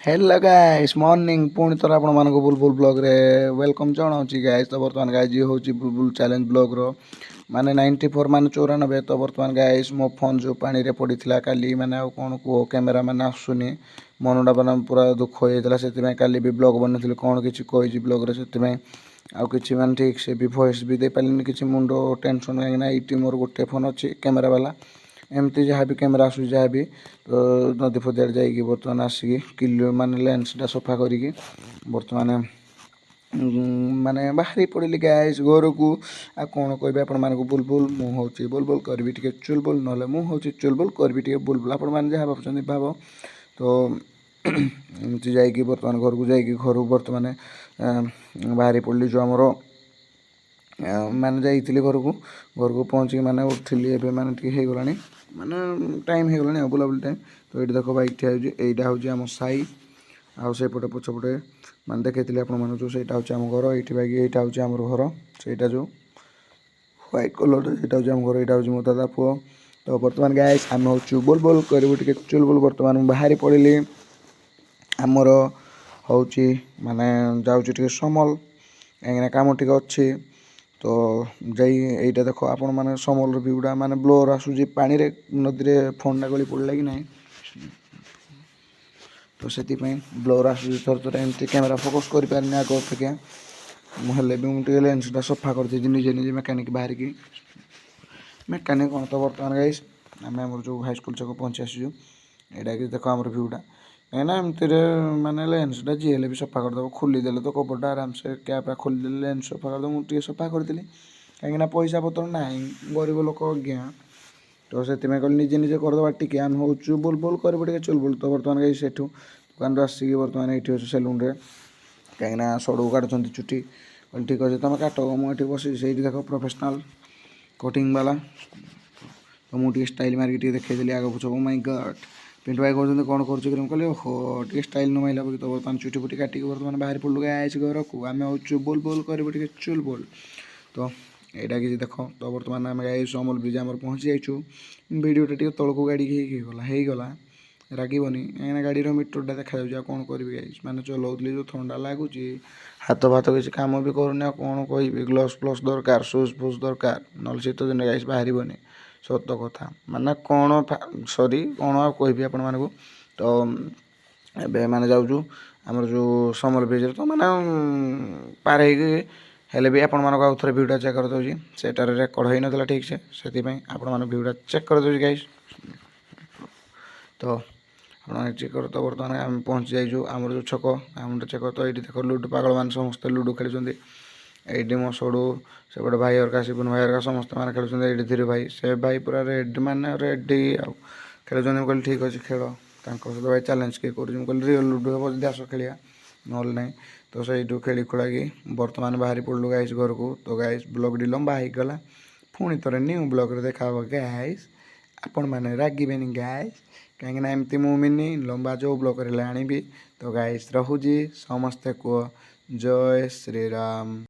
Hello guys morning पुणी थर आपण मानक बुलबुल ब्लॉग रे वेलकम जनाऊँगी गाइस। तो बर्तमान गाइस ये हूँ बुलबुल चैलेंज ब्लॉग रो माने 94 माने 94। तो बर्तमान गाइस मो फोन जो पानी रे पड़ीथिला काली माने आ कोन को कैमरा माने आसुनी मनडा बना पूरा दुख हो जाता से काली भी ब्लॉग बनथिले कोन किछि कहि ब्लॉग रे से आउ किछि माने ठीक से भी वॉइस भी दे पालिनी किछि मुंडो टेंशन ना इटी मोर गोटे फोन अच्छी कैमरा वाला एमती जहाँ भी कैमेरा आसू जहाँ भी तो नदी फदियाड़ जाइए बर्तमान आसिक किलो माने लेंसटा सफा करिकी बर्तमान माने बाहरी पड़े गाइस घर को आ कौन कह आपण मानक बुलबुल मुझे बुलबुल करी टे चुलबुल ना मुझे चुलबुल करी टे बुलबुल आपण मैंने जहाँ भाव भाव तो एमती जा बर्तमान घर को जाइए घर बर्तमान बाहरी पड़ी जो आमर माने जाइली घर को पहुँचिक माने उठिली एवं माने टे होगला माने टाइम होगला बुलाबुली टाइम। तो ये देख बाइक ठिया होईटा हूँ आम साई आउटे पछपटे मैंने देखी आप जो सहीटा हूँ आम घर ये बाइक यहाँ हूँ आम घर से जो व्हाइट कलर यहाँ हूँ घर यहाँ हूँ मो दादा पुओ। तो बर्तमान गाइस आम हूँ बुलबुल करूँ टे चुलबुल बर्तमान बाहरी पड़ी आमर हूँ माने जाऊँ समल कहीं कम टे अच्छी। तो जाई एटा देख आपण मैंने समल व्यूटा माने ब्लोर आसूँ पानी रे नदी रे फोन गली पड़ा कि ना तो से ब्लोर आसूँ थर थर एमती कैमेरा फोकस कर पारे आग अपेक्षा मुझे भी मुझे लेंसटा सफा कर दीजिए निजे निजे मेकानिक बाहर की मेकानिक कौन। तो बर्तमान गाइस आम आम जो हाईस्कल छक पहुँची आसू यहाँ कि देख आम भ्यूटा कहीं एमती माने लेंसटा जी भी सफा करदे खोलीदे तो कपड़ा आराम से कैपा खोलीदे लेंस सफा करदे मुझे सफा करी कहीं पैसा पतर ना गरीब लोक आज्ञा तो से कल निजे निजे करदे टी आम हूँ बुलबुल कर चुलबुल। तो बर्तमान गई से दुकान आसिक बर्तमान ये अच्छे सेलून रे कहीं सड़ू काटुंट चुटी कल ठीक अच्छे तुम काट मुझे बस से देख प्रोफेशनल कटिंग वाला तो मुझे स्टाइल मारिक देखी आग पुछ माई गॉड पिंटू भाई कहते कौन कर कहली ओहो टे स्टाइल न माइला तो बर्तमान चुटी फुटी काटिक बर्तमान बाहर पड़ू आइस घर को आम हूँ बुलबुल कर चुलबुल। तो यहाँ कि देख तो बर्तमान आम गाई समल ब्रिज आम पहुँची जाइछू वीडियोटा टे तौक गाड़ी होगला रागबनी कहीं गाड़ी मीटरटा देखा जाए कौन करी गाइस मैंने चलाऊली जो ठंडा लगुच हाथ भात किसी कम भी करूनी कौन कह ग्लव्स प्लस दरकार सुज फुज दरकार ना शीत दिन गाइस बाहर सत कथा माने कौन सरी कौन कहि आपण मानक। तो एबे माने जाऊँ आमर जो समल ब्रिज तो माने पार हेले भी आपण मानक आउ थे भ्यूटा चेक करदे सेटार रेकर्ड हो ना ठीक से आपण मैंने भ्यूटा चेक करदे गाइस। तो आप चेक कर तो बर्तमान आम पहुँची जाइए आमर जो छक आम चेक तो ये देख लुडो पागल मैंने समस्त लुडो खेलुँच ये मो सड़ू सेपटे भाई हरका शिवन भाई हरका समस्त मैंने खेलुँच ये धीरे भाई से भाई पूरा रेड मैंने रेडी आउ खेल कहली ठीक अच्छे खेल सहित भाई चैलेंज किए कर रियल लुडो हे जब आस खेलिया ना ना तो से खेली खुला बर्तमान बाहरी पड़लु गाइस घर को। तो गाइस ब्लॉग लंबा होगला पुणी थे न्यू ब्लॉग देखा गाइस आपण मैंने रागबेनि गाइस कहीं एमती मुमिनी लंबा जो ब्लॉग आनी। तो गाइस रहुजी समस्ते को जय श्री राम।